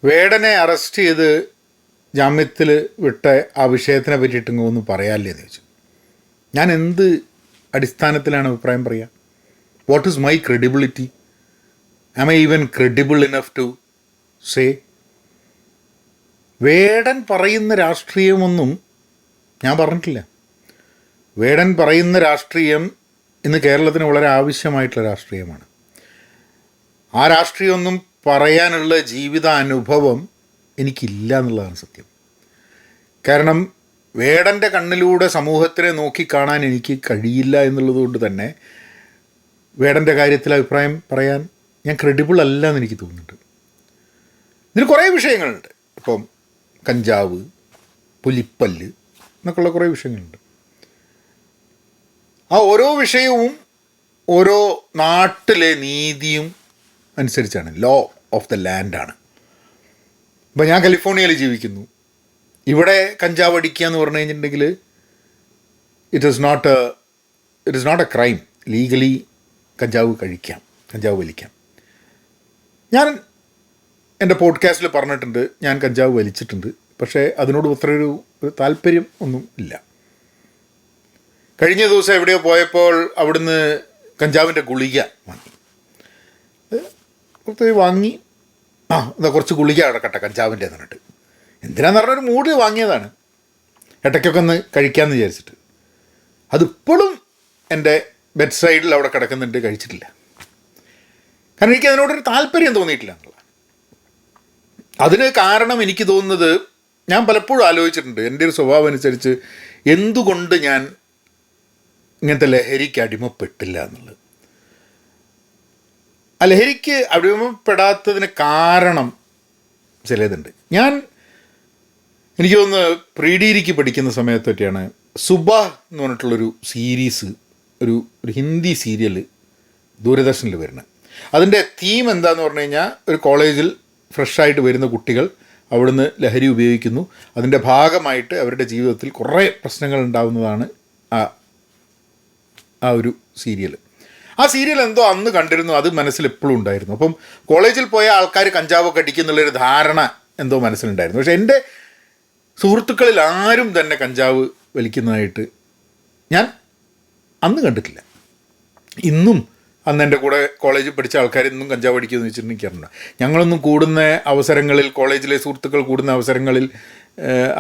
വേടനെ arrest ചെയ്ത് ജാമ്യത്തിൽ വിട്ട ആ വിഷയത്തിനെ പറ്റിയിട്ട് ഒന്ന് പറയാമല്ലേ എന്ന് ചോദിച്ചു. ഞാൻ എന്ത് അടിസ്ഥാനത്തിലാണ് അഭിപ്രായം പറയുക? What is my credibility? Am I even credible enough to say? Vedan പറയുന്ന രാഷ്ട്രീയമൊന്നും ഞാൻ പറഞ്ഞിട്ടില്ല. വേടൻ പറയുന്ന രാഷ്ട്രീയം ഇന്ന് കേരളത്തിന് വളരെ ആവശ്യമായിട്ടുള്ള രാഷ്ട്രീയമാണ്. ആ രാഷ്ട്രീയമൊന്നും പറയാനുള്ള ജീവിതാനുഭവം എനിക്കില്ല എന്നുള്ളതാണ് സത്യം. കാരണം വേടൻ്റെ കണ്ണിലൂടെ സമൂഹത്തിനെ നോക്കിക്കാണാൻ എനിക്ക് കഴിയില്ല എന്നുള്ളത് കൊണ്ട് തന്നെ വേടൻ്റെ കാര്യത്തിൽ അഭിപ്രായം പറയാൻ ഞാൻ ക്രെഡിബിൾ അല്ല എന്ന് എനിക്ക് തോന്നുന്നുണ്ട്. ഇതിൽ കുറേ വിഷയങ്ങളുണ്ട്. ഇപ്പം കഞ്ചാവ്, പുലിപ്പല്ല് എന്നൊക്കെയുള്ള കുറേ വിഷയങ്ങളുണ്ട്. ആ ഓരോ വിഷയവും ഓരോ നാട്ടിലെ നീതിയും അനുസരിച്ചാണ്. ലോ ഓഫ് ദ ലാൻഡാണ്. ഇപ്പം ഞാൻ കാലിഫോർണിയയിൽ ജീവിക്കുന്നു. ഇവിടെ കഞ്ചാവ് അടിക്കുക എന്ന് പറഞ്ഞു കഴിഞ്ഞിട്ടുണ്ടെങ്കിൽ it is not a crime. Legally കഞ്ചാവ് കഴിക്കാം, കഞ്ചാവ് വലിക്കാം. ഞാൻ എൻ്റെ പോഡ്കാസ്റ്റിൽ പറഞ്ഞിട്ടുണ്ട് ഞാൻ കഞ്ചാവ് വലിച്ചിട്ടുണ്ട്. പക്ഷേ അതിനോട് അത്ര ഒരു താല്പര്യം ഒന്നും ഇല്ല. കഴിഞ്ഞ ദിവസം എവിടെയോ പോയപ്പോൾ അവിടുന്ന് കഞ്ചാവിൻ്റെ ഗുളിക വാങ്ങി എന്താ കുറച്ച് ഗുളിക അടക്കട്ടെ കഞ്ചാവിൻ്റെ എന്നിട്ട് എന്തിനാന്ന് പറഞ്ഞൊരു മൂഡ് വാങ്ങിയതാണ്. ഇടയ്ക്കൊക്കെ ഒന്ന് കഴിക്കാമെന്ന് വിചാരിച്ചിട്ട്. അതിപ്പോഴും എൻ്റെ ബെഡ് സൈഡിൽ അവിടെ കിടക്കുന്നുണ്ട്, കഴിച്ചിട്ടില്ല. കാരണം എനിക്ക് അതിനോടൊരു താല്പര്യം തോന്നിയിട്ടില്ല എന്നുള്ളതാണ്. അതിന് കാരണം എനിക്ക് തോന്നുന്നത്, ഞാൻ പലപ്പോഴും ആലോചിച്ചിട്ടുണ്ട് എൻ്റെ ഒരു സ്വഭാവം അനുസരിച്ച് എന്തുകൊണ്ട് ഞാൻ ഇങ്ങനത്തെ ലഹരിക്ക് അടിമപ്പെട്ടില്ല എന്നുള്ളത്. ആ ലഹരിക്ക് അടിമപ്പെടാത്തതിന് കാരണം ചിലതുണ്ട്. എനിക്ക് തോന്നുന്നു പ്രീ ഡിഗ്രിക്ക് പഠിക്കുന്ന സമയത്ത് പറ്റിയാണ് സുബ എന്ന് പറഞ്ഞിട്ടുള്ളൊരു സീരീസ്, ഒരു ഹിന്ദി സീരിയൽ ദൂരദർശനിൽ വരുന്നത്. അതിൻ്റെ തീം എന്താന്ന് പറഞ്ഞു കഴിഞ്ഞാൽ, ഒരു കോളേജിൽ ഫ്രഷായിട്ട് വരുന്ന കുട്ടികൾ അവിടുന്ന് ലഹരി ഉപയോഗിക്കുന്നു. അതിൻ്റെ ഭാഗമായിട്ട് അവരുടെ ജീവിതത്തിൽ കുറേ പ്രശ്നങ്ങൾ ഉണ്ടാകുന്നതാണ് ആ ഒരു സീരിയൽ. ആ സീരിയൽ എന്തോ അന്ന് കണ്ടിരുന്നു, അത് മനസ്സിൽ എപ്പോഴും ഉണ്ടായിരുന്നു. അപ്പം കോളേജിൽ പോയ ആൾക്കാർ കഞ്ചാവൊക്കെ അടിക്കുന്നുള്ളൊരു ധാരണ എന്തോ മനസ്സിലുണ്ടായിരുന്നു. പക്ഷേ എൻ്റെ സുഹൃത്തുക്കളിൽ ആരും തന്നെ കഞ്ചാവ് വലിക്കുന്നതായിട്ട് ഞാൻ അന്ന് കണ്ടിട്ടില്ല. ഇന്നും അന്ന് എൻ്റെ കൂടെ കോളേജിൽ പഠിച്ച ആൾക്കാർ ഇന്നും കഞ്ചാവ് അടിക്കുമെന്ന് വെച്ചിട്ടുണ്ടെങ്കിൽ എനിക്കറിയില്ല. ഞങ്ങളൊന്നും കൂടുന്ന അവസരങ്ങളിൽ, കോളേജിലെ സുഹൃത്തുക്കൾ കൂടുന്ന അവസരങ്ങളിൽ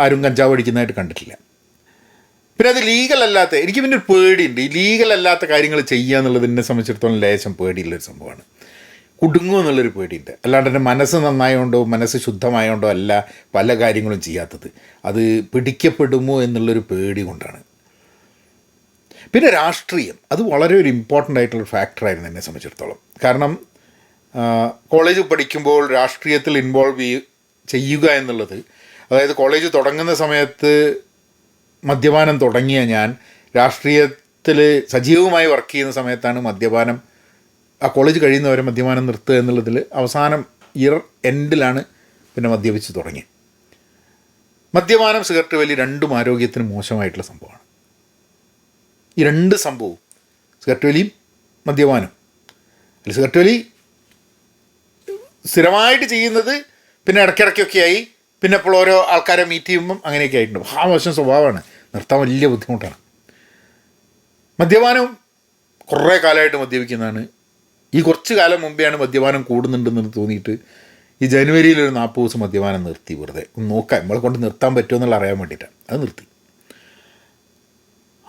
ആരും കഞ്ചാവ് അടിക്കുന്നതായിട്ട് കണ്ടിട്ടില്ല. പിന്നെ അത് ലീഗലല്ലാത്ത, എനിക്ക് പിന്നെ ഒരു പേടിയുണ്ട്. ഈ ലീഗലല്ലാത്ത കാര്യങ്ങൾ ചെയ്യുക എന്നുള്ളത് എന്നെ സംബന്ധിച്ചിടത്തോളം ലേശം പേടിയുള്ളൊരു സംഭവമാണ്. കുടുങ്ങുമോ എന്നുള്ളൊരു പേടിയുണ്ട്. അല്ലാണ്ട് എൻ്റെ മനസ്സ് നന്നായോണ്ടോ മനസ്സ് ശുദ്ധമായോണ്ടോ അല്ല പല കാര്യങ്ങളും ചെയ്യാത്തത്. അത് പിടിക്കപ്പെടുമോ എന്നുള്ളൊരു പേടി കൊണ്ടാണ്. പിന്നെ രാഷ്ട്രീയം, അത് വളരെ ഒരു ഇമ്പോർട്ടൻ്റ് ആയിട്ടുള്ളൊരു ഫാക്ടറായിരുന്നു എന്നെ സംബന്ധിച്ചിടത്തോളം. കാരണം കോളേജ് പഠിക്കുമ്പോൾ രാഷ്ട്രീയത്തിൽ ഇൻവോൾവ് ചെയ്യുക എന്നുള്ളത്, അതായത് കോളേജ് തുടങ്ങുന്ന സമയത്ത് മദ്യപാനം തുടങ്ങിയ ഞാൻ രാഷ്ട്രീയത്തിൽ സജീവമായി വർക്ക് ചെയ്യുന്ന സമയത്താണ് മദ്യപാനം, ആ കോളേജ് കഴിയുന്നവരെ മദ്യപാനം നിർത്തുക എന്നുള്ളതിൽ അവസാനം ഇയർ എൻഡിലാണ് പിന്നെ മദ്യപിച്ച് തുടങ്ങി. മദ്യപാനം, സിഗരറ്റ് വലി രണ്ടും ആരോഗ്യത്തിന് മോശമായിട്ടുള്ള സംഭവമാണ്. ഈ രണ്ട് സംഭവവും, സിഗരറ്റ് വലിയും മദ്യപാനം, അല്ല സിഗരറ്റ് വലി സ്ഥിരമായിട്ട് ചെയ്യുന്നത് പിന്നെ ഇടയ്ക്കിടയ്ക്കൊക്കെ ആയി, പിന്നെ ഇപ്പോൾ ഓരോ ആൾക്കാരെ മീറ്റ് ചെയ്യുമ്പം അങ്ങനെയൊക്കെ ആയിട്ടുണ്ട്. ആ മോശം സ്വഭാവമാണ്, നിർത്താൻ വലിയ ബുദ്ധിമുട്ടാണ്. മദ്യപാനം കുറേ കാലമായിട്ട് മദ്യപിക്കുന്നതാണ്. ഈ കുറച്ച് കാലം മുമ്പെയാണ് മദ്യപാനം കൂടുന്നുണ്ടെന്ന് തോന്നിയിട്ട് ഈ ജനുവരിയിൽ ഒരു 40 ദിവസം മദ്യപാനം നിർത്തി. വെറുതെ നോക്കാം നമ്മളെ കൊണ്ട് നിർത്താൻ പറ്റുമോ എന്നുള്ള അറിയാൻ വേണ്ടിയിട്ടാണ് അത് നിർത്തി.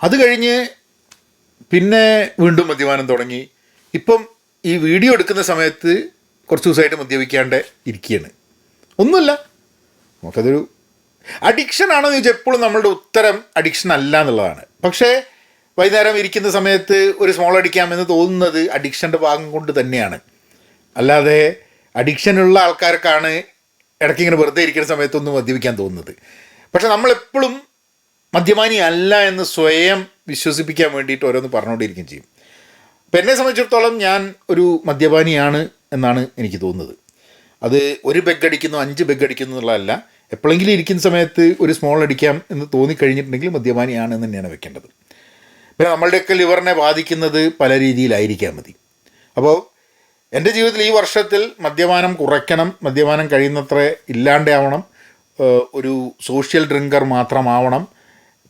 അത് കഴിഞ്ഞ് പിന്നെ വീണ്ടും മദ്യപാനം തുടങ്ങി. ഇപ്പം ഈ വീഡിയോ എടുക്കുന്ന സമയത്ത് കുറച്ച് ദിവസമായിട്ട് മദ്യപിക്കാണ്ട് ഇരിക്കുകയാണ്. ഒന്നുമില്ല, നമുക്കതൊരു അഡിക്ഷൻ ആണോ എന്ന് ചോദിച്ചാൽ എപ്പോഴും നമ്മളുടെ ഉത്തരം അഡിക്ഷൻ അല്ല എന്നുള്ളതാണ്. പക്ഷേ വൈകുന്നേരം ഇരിക്കുന്ന സമയത്ത് ഒരു സ്മോൾ അടിക്കാമെന്ന് തോന്നുന്നത് അഡിക്ഷൻ്റെ ഭാഗം കൊണ്ട് തന്നെയാണ്. അല്ലാതെ അഡിക്ഷനുള്ള ആൾക്കാർക്കാണ് ഇടയ്ക്ക് ഇങ്ങനെ വെറുതെ ഇരിക്കുന്ന സമയത്തൊന്നും മദ്യപിക്കാൻ തോന്നുന്നത്. പക്ഷെ നമ്മളെപ്പോഴും മദ്യപാനി അല്ല എന്ന് സ്വയം വിശ്വസിപ്പിക്കാൻ വേണ്ടിയിട്ട് ഓരോന്ന് പറഞ്ഞുകൊണ്ടിരിക്കുകയും ചെയ്യും. അപ്പം എന്നെ സംബന്ധിച്ചിടത്തോളം ഞാൻ ഒരു മദ്യപാനിയാണ് എന്നാണ് എനിക്ക് തോന്നുന്നത്. അത് ഒരു ബെഗ് അടിക്കുന്നു 5 ബെഗ് അടിക്കുന്നു എന്നുള്ളതല്ല. എപ്പോഴെങ്കിലും ഇരിക്കുന്ന സമയത്ത് ഒരു സ്മോൾ അടിക്കാം എന്ന് തോന്നിക്കഴിഞ്ഞിട്ടുണ്ടെങ്കിൽ മദ്യപാനിയാണ് എന്ന് തന്നെയാണ് വെക്കേണ്ടത്. പിന്നെ നമ്മളുടെയൊക്കെ ലിവറിനെ ബാധിക്കുന്നത് പല രീതിയിലായിരിക്കാൻ മതി. അപ്പോൾ എൻ്റെ ജീവിതത്തിൽ ഈ വർഷത്തിൽ മദ്യപാനം കുറയ്ക്കണം, മദ്യപാനം കഴിയുന്നത്ര ഇല്ലാണ്ടാവണം, ഒരു സോഷ്യൽ ഡ്രിങ്കർ മാത്രമാവണം,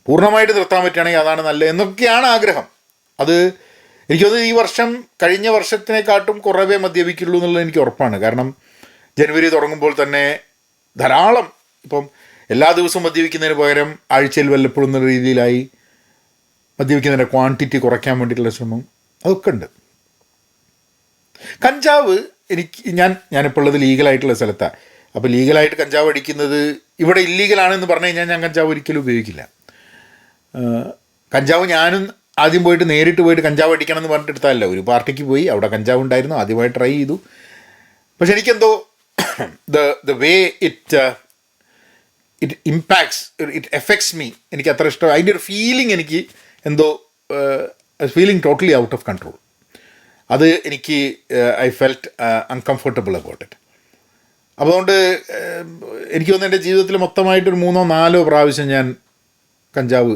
പൂർണ്ണമായിട്ട് നിർത്താൻ പറ്റുകയാണെങ്കിൽ അതാണ് നല്ലത് എന്നൊക്കെയാണ് ആഗ്രഹം. അത് എനിക്കത് ഈ വർഷം കഴിഞ്ഞ വർഷത്തിനെക്കാട്ടും കുറവേ മദ്യപിക്കുള്ളൂ എന്നുള്ളത് എനിക്ക് ഉറപ്പാണ്. കാരണം ജനുവരി തുടങ്ങുമ്പോൾ തന്നെ ധാരാളം, ഇപ്പം എല്ലാ ദിവസവും മദ്യപിക്കുന്നതിന് പകരം ആഴ്ചയിൽ വല്ലപ്പോഴും എന്ന രീതിയിലായി മദ്യപിക്കുന്നതിൻ്റെ ക്വാണ്ടിറ്റി കുറയ്ക്കാൻ വേണ്ടിയിട്ടുള്ള ശ്രമം അതൊക്കെ ഉണ്ട്. കഞ്ചാവ് ഞാനിപ്പോൾ ഉള്ളത് ലീഗലായിട്ടുള്ള സ്ഥലത്താണ്. അപ്പോൾ ലീഗലായിട്ട് കഞ്ചാവ് അടിക്കുന്നത് ഇവിടെ ഇല്ലീഗലാണെന്ന് പറഞ്ഞു കഴിഞ്ഞാൽ ഞാൻ കഞ്ചാവ് ഒരിക്കലും ഉപയോഗിക്കില്ല. കഞ്ചാവ് ഞാനും ആദ്യം നേരിട്ട് പോയിട്ട് കഞ്ചാവ് അടിക്കണം എന്ന് പറഞ്ഞിട്ട് എടുത്താലല്ല, ഒരു പാർട്ടിക്ക് പോയി അവിടെ കഞ്ചാവ് ഉണ്ടായിരുന്നു, ആദ്യമായി ട്രൈ ചെയ്തു. പക്ഷെ എനിക്കെന്തോ the way it impacts, it effects me, എനിക്ക് അത്ര ഇഷ്ടം. അതിൻ്റെ ഒരു ഫീലിംഗ് എനിക്ക് എന്തോ feeling totally out of control. അത് എനിക്ക് I felt uncomfortable about it. അപ്പോൾ അതുകൊണ്ട് എനിക്ക് തോന്നുന്നു എൻ്റെ ജീവിതത്തിൽ മൊത്തമായിട്ടൊരു 3-4 പ്രാവശ്യം ഞാൻ കഞ്ചാവ്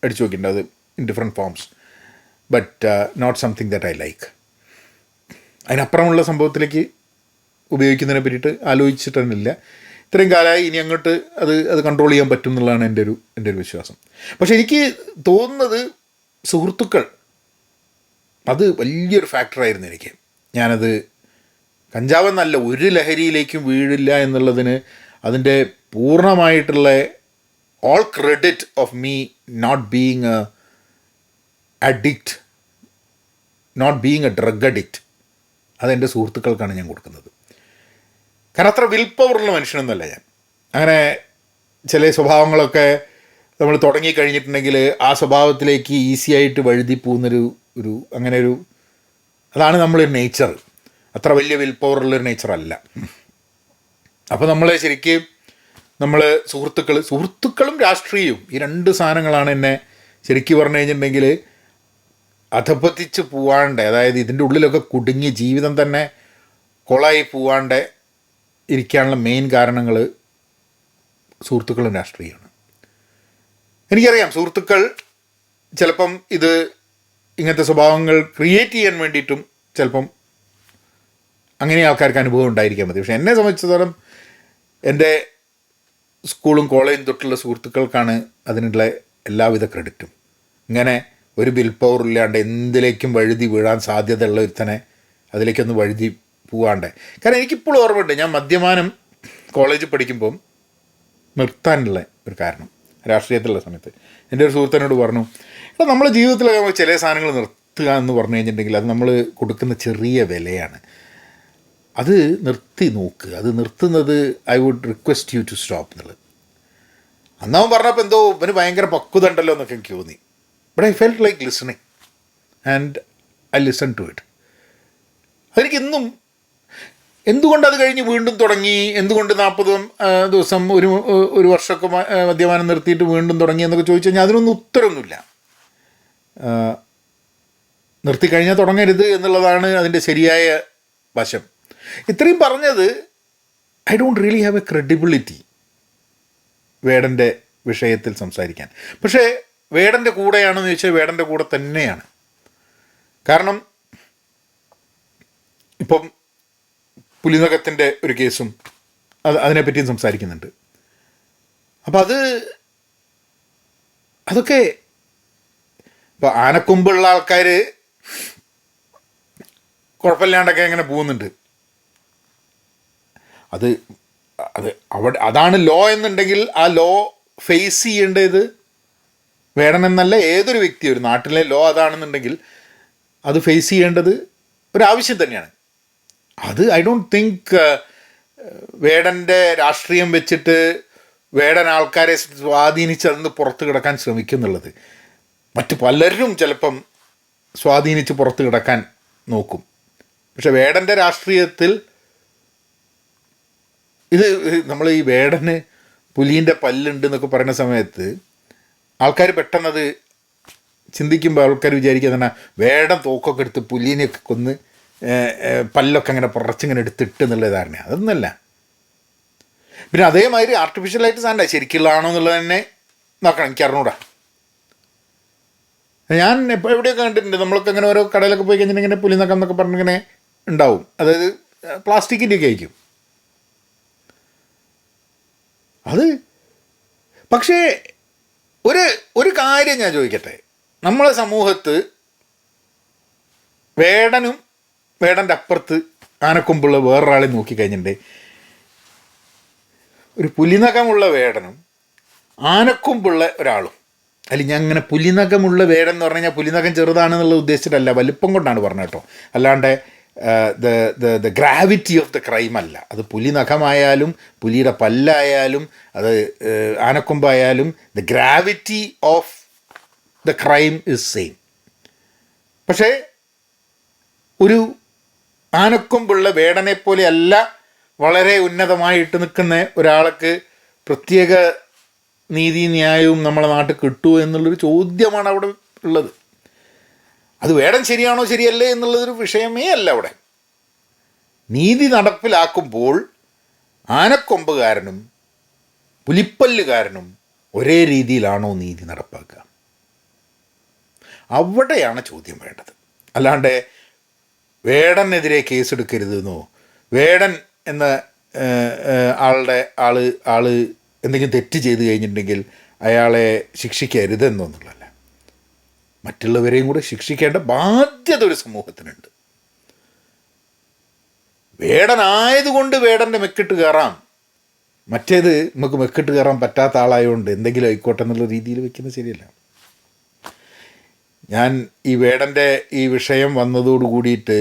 അടിച്ചു നോക്കിയിട്ടുണ്ട്, അത് in different forms, but not something that I like. അതിനപ്പുറമുള്ള സംഭവത്തിലേക്ക് ഉപയോഗിക്കുന്നതിനെ പറ്റിയിട്ട് ആലോചിച്ചിട്ടൊന്നുമില്ല. ഇത്രയും കാലമായി ഇനി അങ്ങോട്ട് അത് കൺട്രോൾ ചെയ്യാൻ പറ്റും എന്നുള്ളതാണ് എൻ്റെ ഒരു വിശ്വാസം. പക്ഷേ എനിക്ക് തോന്നുന്നത് സുഹൃത്തുക്കൾ അത് വലിയൊരു ഫാക്ടറായിരുന്നു എനിക്ക്. ഞാനത് കഞ്ചാവെന്നല്ല, ഒരു ലഹരിയിലേക്കും വീഴില്ല എന്നുള്ളതിന് അതിൻ്റെ പൂർണ്ണമായിട്ടുള്ള all credit of me not being a addict, not being a drug addict, അതെൻ്റെ സുഹൃത്തുക്കൾക്കാണ് ഞാൻ കൊടുക്കുന്നത്. കാരണം അത്ര വിൽ പവറുള്ള മനുഷ്യനൊന്നുമല്ല ഞാൻ. അങ്ങനെ ചില സ്വഭാവങ്ങളൊക്കെ നമ്മൾ തുടങ്ങിക്കഴിഞ്ഞിട്ടുണ്ടെങ്കിൽ ആ സ്വഭാവത്തിലേക്ക് ഈസി ആയിട്ട് വഴുതി പോകുന്നൊരു അങ്ങനെ ഒരു അതാണ് നമ്മളൊരു നേച്ചർ. അത്ര വലിയ വിൽ പവറുള്ളൊരു നേച്ചറല്ല. അപ്പോൾ നമ്മളെ ശരിക്കും നമ്മൾ സുഹൃത്തുക്കളും രാഷ്ട്രീയവും, ഈ 2 സാധനങ്ങളാണ് എന്നെ ശരിക്കും പറഞ്ഞു കഴിഞ്ഞിട്ടുണ്ടെങ്കിൽ അധപ്പതിച്ച് പോവാണ്ട്, അതായത് ഇതിൻ്റെ ഉള്ളിലൊക്കെ കുടുങ്ങി ജീവിതം തന്നെ കൊളായി പോവാണ്ട് ഇരിക്കാനുള്ള മെയിൻ കാരണങ്ങൾ സുഹൃത്തുക്കളും രാഷ്ട്രീയമാണ്. എനിക്കറിയാം സുഹൃത്തുക്കൾ ചിലപ്പം ഇങ്ങനത്തെ സ്വഭാവങ്ങൾ ക്രിയേറ്റ് ചെയ്യാൻ വേണ്ടിയിട്ടും ചിലപ്പം അങ്ങനെ ആൾക്കാർക്ക് അനുഭവം ഉണ്ടായിരിക്കാൻ മതി. പക്ഷേ എന്നെ സംബന്ധിച്ചിടത്തോളം എൻ്റെ സ്കൂളും കോളേജും തൊട്ടുള്ള സുഹൃത്തുക്കൾക്കാണ് അതിനുള്ള എല്ലാവിധ ക്രെഡിറ്റും. ഇങ്ങനെ ഒരു വിൽ പവർ ഇല്ലാണ്ട് എന്തിലേക്കും വഴുതി വീഴാൻ സാധ്യതയുള്ള ഒരുത്തനെ അതിലേക്കൊന്ന് വഴുതി പോവാണ്ട്. കാരണം എനിക്കിപ്പോഴും ഓർമ്മയുണ്ട്, ഞാൻ മദ്യപാനം കോളേജിൽ പഠിക്കുമ്പം നിർത്താനുള്ള ഒരു കാരണം രാഷ്ട്രീയത്തിലുള്ള സമയത്ത് എൻ്റെ ഒരു സുഹൃത്തിനോട് പറഞ്ഞു, എടാ നമ്മളെ ജീവിതത്തിലൊക്കെ ചില സാധനങ്ങൾ നിർത്തുക എന്ന് പറഞ്ഞു കഴിഞ്ഞിട്ടുണ്ടെങ്കിൽ അത് നമ്മൾ കൊടുക്കുന്ന ചെറിയ വിലയാണ്, അത് നിർത്തി നോക്കുക, അത് നിർത്തുന്നത് I would request you to stop എന്നുള്ളത്. അന്നവൻ പറഞ്ഞപ്പോൾ എന്തോ ഇവന് ഭയങ്കര പക്വത ഉണ്ടല്ലോ എന്നൊക്കെ എനിക്ക് തോന്നി. But I felt like listening and I listen to it. അതെനിക്കിന്നും എന്തുകൊണ്ടത് കഴിഞ്ഞ് വീണ്ടും തുടങ്ങി, എന്തുകൊണ്ട് 40 ദിവസം ഒരു വർഷമൊക്കെ മദ്യപാനം നിർത്തിയിട്ട് വീണ്ടും തുടങ്ങി എന്നൊക്കെ ചോദിച്ചു കഴിഞ്ഞാൽ അതിനൊന്നും ഉത്തരമൊന്നുമില്ല. നിർത്തിക്കഴിഞ്ഞാൽ തുടങ്ങരുത് എന്നുള്ളതാണ് അതിൻ്റെ ശരിയായ വശം. ഇത്രയും പറഞ്ഞത് I don't really have a credibility വേടൻ്റെ വിഷയത്തിൽ സംസാരിക്കാൻ. പക്ഷേ വേടൻ്റെ കൂടെയാണെന്ന് ചോദിച്ചാൽ വേടൻ്റെ കൂടെ തന്നെയാണ്. കാരണം ഇപ്പം പുലിനഖത്തിൻ്റെ ഒരു കേസും അതിനെപ്പറ്റിയും സംസാരിക്കുന്നുണ്ട്. അപ്പം അതൊക്കെ ഇപ്പോൾ ആനക്കൊമ്പുള്ള ആൾക്കാർ കുഴപ്പമില്ലാണ്ടൊക്കെ അങ്ങനെ പോകുന്നുണ്ട്. അതാണ് ലോ എന്നുണ്ടെങ്കിൽ ആ ലോ ഫേസ് ചെയ്യേണ്ടത് വേണമെന്നല്ല, ഏതൊരു വ്യക്തി, ഒരു നാട്ടിലെ ലോ അതാണെന്നുണ്ടെങ്കിൽ അത് ഫേസ് ചെയ്യേണ്ടത് ഒരാവശ്യം തന്നെയാണ്. അത് ഐ ഡോണ്ട് തിങ്ക് വേടൻ്റെ രാഷ്ട്രീയം വെച്ചിട്ട് വേടൻ ആൾക്കാരെ സ്വാധീനിച്ച് അതിന് പുറത്ത് കിടക്കാൻ ശ്രമിക്കുന്നുള്ളത്. മറ്റു പലരും ചിലപ്പം സ്വാധീനിച്ച് പുറത്ത് കിടക്കാൻ നോക്കും. പക്ഷെ വേടൻ്റെ രാഷ്ട്രീയത്തിൽ നമ്മൾ ഈ വേടന് പുലീൻ്റെ പല്ലുണ്ട് എന്നൊക്കെ പറയുന്ന സമയത്ത് ആൾക്കാർ പെട്ടെന്നത് ചിന്തിക്കുമ്പോൾ ആൾക്കാർ വിചാരിക്കുക തന്നെ വേടൻ തോക്കൊക്കെ എടുത്ത് പുലീനെയൊക്കെ കൊന്ന് പല്ലൊക്കെ അങ്ങനെ പുറച്ചിങ്ങനെ എടുത്തിട്ട് എന്നുള്ള ധാരണ. അതൊന്നുമല്ല. പിന്നെ അതേമാതിരി ആർട്ടിഫിഷ്യലായിട്ട് സാധനം ശരിക്കുള്ളതാണോ എന്നുള്ളത് തന്നെ നോക്കണം. എനിക്ക് അറിഞ്ഞൂടാ. ഞാൻ എവിടെയൊക്കെ കണ്ടിട്ടുണ്ട്, നമ്മളൊക്കെ അങ്ങനെ ഓരോ കടയിലൊക്കെ പോയി കഴിഞ്ഞിട്ട് ഇങ്ങനെ പുലിനക്കം എന്നൊക്കെ പറഞ്ഞിങ്ങനെ ഉണ്ടാവും, അതായത് പ്ലാസ്റ്റിക്കിൻ്റെയൊക്കെ ആയിരിക്കും അത്. പക്ഷേ ഒരു ഒരു കാര്യം ഞാൻ ചോദിക്കട്ടെ, നമ്മളെ സമൂഹത്ത് വേടനും വേടൻ്റെ അപ്പുറത്ത് ആനക്കൊമ്പുള്ള വേറൊരാളെ നോക്കിക്കഴിഞ്ഞിട്ടുണ്ടെങ്കിൽ ഒരു പുലിനഖമുള്ള വേടനും ആനക്കൊമ്പുള്ള ഒരാളും, അല്ലെങ്കിൽ ഞാൻ അങ്ങനെ പുലിനഖമുള്ള വേടൻ എന്ന് പറഞ്ഞു കഴിഞ്ഞാൽ പുലിനഖം ചെറുതാണെന്നുള്ള ഉദ്ദേശിച്ചിട്ടല്ല, വലിപ്പം കൊണ്ടാണ് പറഞ്ഞത് കേട്ടോ, അല്ലാണ്ട് the gravity of the crime അല്ല. അത് പുലിനഖമായാലും പുലിയുടെ പല്ലായാലും അത് ആനക്കൊമ്പായാലും the gravity of the crime is same. പക്ഷേ ഒരു ആനക്കൊമ്പുള്ള വേടനെ പോലെ അല്ല വളരെ ഉന്നതമായിട്ട് നിൽക്കുന്ന ഒരാൾക്ക് പ്രത്യേക നീതി ന്യായവും നമ്മളെ നാട്ടിൽ കിട്ടുമോ എന്നുള്ളൊരു ചോദ്യമാണ് അവിടെ ഉള്ളത്. അത് വേടൻ ശരിയാണോ ശരിയല്ലേ എന്നുള്ളതൊരു വിഷയമേ അല്ല അവിടെ. നീതി നടപ്പിലാക്കുമ്പോൾ ആനക്കൊമ്പുകാരനും പുലിപ്പല്ലുകാരനും ഒരേ രീതിയിലാണോ നീതി നടപ്പാക്കുക, അവിടെയാണ് ചോദ്യം വേണ്ടത്. അല്ലാണ്ട് വേടനെതിരെ കേസെടുക്കരുതെന്നോ വേടൻ എന്ന ആള് എന്തെങ്കിലും തെറ്റ് ചെയ്ത് കഴിഞ്ഞിട്ടുണ്ടെങ്കിൽ അയാളെ ശിക്ഷിക്കരുതെന്നൊന്നുള്ളതല്ല. മറ്റുള്ളവരെയും കൂടെ ശിക്ഷിക്കേണ്ട ബാധ്യത ഒരു സമൂഹത്തിനുണ്ട്. വേടനായതുകൊണ്ട് വേടൻ്റെ മെക്കിട്ട് കയറാം, മറ്റേത് നമുക്ക് മെക്കിട്ട് കയറാൻ പറ്റാത്ത ആളായതുകൊണ്ട് എന്തെങ്കിലും ആയിക്കോട്ടെ എന്നുള്ള രീതിയിൽ വെക്കുന്നത് ശരിയല്ല. ഞാൻ ഈ വേടൻ്റെ ഈ വിഷയം വന്നതോട് കൂടിയിട്ട്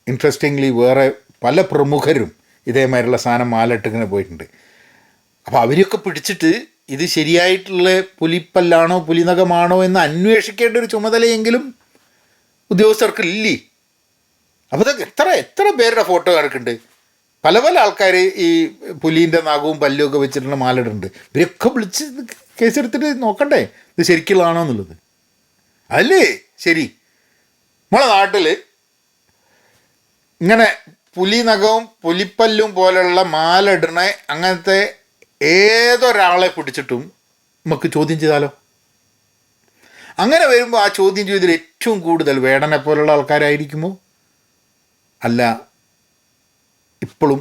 ഇൻട്രസ്റ്റിംഗ്ലി വേറെ പല പ്രമുഖരും ഇതേമാതിരിയുള്ള സാധനം മാലട്ടിങ്ങനെ പോയിട്ടുണ്ട്. അപ്പോൾ അവരെയൊക്കെ പിടിച്ചിട്ട് ഇത് ശരിയായിട്ടുള്ള പുലിപ്പല്ലാണോ പുലിനഖമാണോ എന്ന് അന്വേഷിക്കേണ്ട ഒരു ചുമതലയെങ്കിലും ഉദ്യോഗസ്ഥർക്കില്ലേ? അപ്പോൾ ഇതൊക്കെ എത്ര പേരുടെ ഫോട്ടോ കിടക്കുന്നുണ്ട്. പല പല ആൾക്കാർ ഈ പുലീൻ്റെ നഖവും പല്ലും ഒക്കെ വെച്ചിട്ടുള്ള മാലിടുന്നുണ്ട്. ഇവരൊക്കെ വിളിച്ച് കേസെടുത്തിട്ട് നോക്കണ്ടേ ഇത് ശരിക്കുള്ളതാണോ എന്നുള്ളത്. അല്ലേ ശരി, നമ്മളെ നാട്ടിൽ ഇങ്ങനെ പുലിനഖവും പുലിപ്പല്ലും പോലുള്ള മാലിടണ അങ്ങനത്തെ ഏതൊരാളെ പിടിച്ചിട്ടും നമുക്ക് ചോദ്യം ചെയ്താലോ? അങ്ങനെ വരുമ്പോൾ ആ ചോദ്യം ചെയ്തതിൽ ഏറ്റവും കൂടുതൽ വേടനെ പോലുള്ള ആൾക്കാരായിരിക്കുമോ, അല്ല ഇപ്പോഴും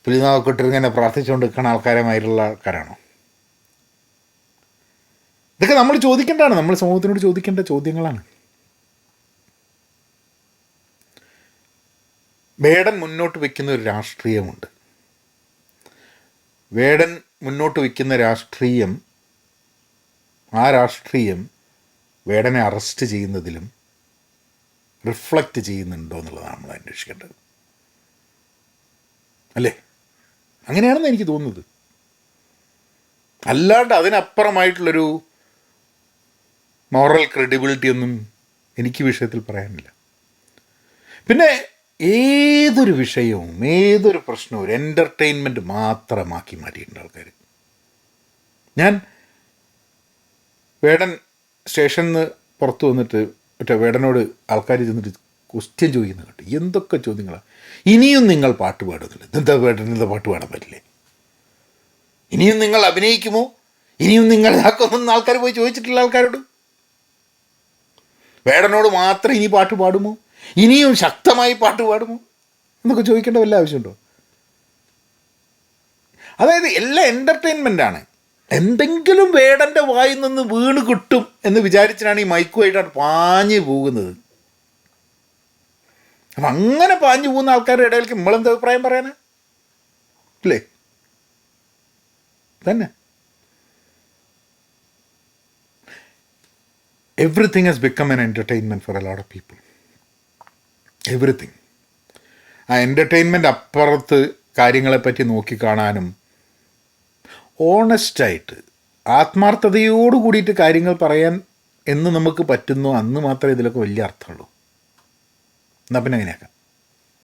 പുലിനഖമൊക്കെ ഇട്ടിങ്ങനെ പ്രാർത്ഥിച്ചുകൊണ്ട് നിൽക്കുന്ന ആൾക്കാരുമായിട്ടുള്ള ആൾക്കാരാണോ? ഇതൊക്കെ നമ്മൾ ചോദിക്കേണ്ടതാണ്, നമ്മൾ സമൂഹത്തിനോട് ചോദിക്കേണ്ട ചോദ്യങ്ങളാണ്. വേടൻ മുന്നോട്ട് വയ്ക്കുന്ന ഒരു രാഷ്ട്രീയമുണ്ട്. വേടൻ മുന്നോട്ട് വയ്ക്കുന്ന രാഷ്ട്രീയം, ആ രാഷ്ട്രീയം വേടനെ അറസ്റ്റ് ചെയ്യുന്നതിലും റിഫ്ലക്റ്റ് ചെയ്യുന്നുണ്ടോ എന്നുള്ളതാണ് നമ്മൾ അന്വേഷിക്കേണ്ടത്. അല്ലേ? അങ്ങനെയാണെന്ന് എനിക്ക് തോന്നുന്നത്. അല്ലാണ്ട് അതിനപ്പുറമായിട്ടുള്ളൊരു മോറൽ ക്രെഡിബിലിറ്റി ഒന്നും എനിക്ക് വിഷയത്തിൽ പറയാനില്ല. പിന്നെ ഏതൊരു വിഷയവും ഏതൊരു പ്രശ്നവും ഒരു എൻ്റർടൈൻമെൻറ്റ് മാത്രമാക്കി മാറ്റിയിട്ടുണ്ട് ആൾക്കാർ. ഞാൻ വേടൻ സ്റ്റേഷനിൽ നിന്ന് പുറത്ത് വന്നിട്ട് മറ്റേ വേടനോട് ആൾക്കാർ ചെന്നിട്ട് ക്വസ്റ്റ്യൻ ചോദിക്കുന്നത് കേട്ടോ. എന്തൊക്കെ ചോദ്യങ്ങളാണ്. ഇനിയും നിങ്ങൾ പാട്ട് പാടുന്നില്ല, എന്താ വേടൻ എന്താ പാട്ട് പാടാൻ പറ്റില്ലേ? ഇനിയും നിങ്ങൾ അഭിനയിക്കുമോ, ഇനിയും നിങ്ങൾ ഇതാക്കുമെന്ന് ആൾക്കാർ പോയി ചോദിച്ചിട്ടുള്ള ആൾക്കാരോട്. വേടനോട് മാത്രം ഇനി പാട്ട് പാടുമോ, ഇനിയും ശക്തമായി പാട്ട് പാടുമോ എന്നൊക്കെ ചോദിക്കേണ്ട വല്ല ആവശ്യമുണ്ടോ? അതായത് എല്ലാം എൻ്റർടൈൻമെൻറ്റാണ്. എന്തെങ്കിലും വേടൻ്റെ വായിൽ നിന്ന് വീണ് കിട്ടും എന്ന് വിചാരിച്ചിട്ടാണ് ഈ മൈക്കുമായിട്ടാണ് പാഞ്ഞു പോകുന്നത്. അപ്പം അങ്ങനെ പാഞ്ഞു പോകുന്ന ആൾക്കാരുടെ ഇടയിലേക്ക് നമ്മളെന്ത് അഭിപ്രായം പറയാനാ? അല്ലേ തന്നെ? Everything has become an entertainment for a lot of people. Everything. ആ എൻ്റർടൈൻമെൻ്റ് അപ്പുറത്ത് കാര്യങ്ങളെപ്പറ്റി നോക്കിക്കാണാനും ഓണസ്റ്റായിട്ട് ആത്മാർത്ഥതയോട് കൂടിയിട്ട് കാര്യങ്ങൾ പറയാൻ എന്ന് നമുക്ക് പറ്റുന്നു, അന്ന് മാത്രമേ ഇതിലൊക്കെ വലിയ അർത്ഥമുള്ളൂ. എന്നാൽ പിന്നെ അങ്ങനെയാക്കാം.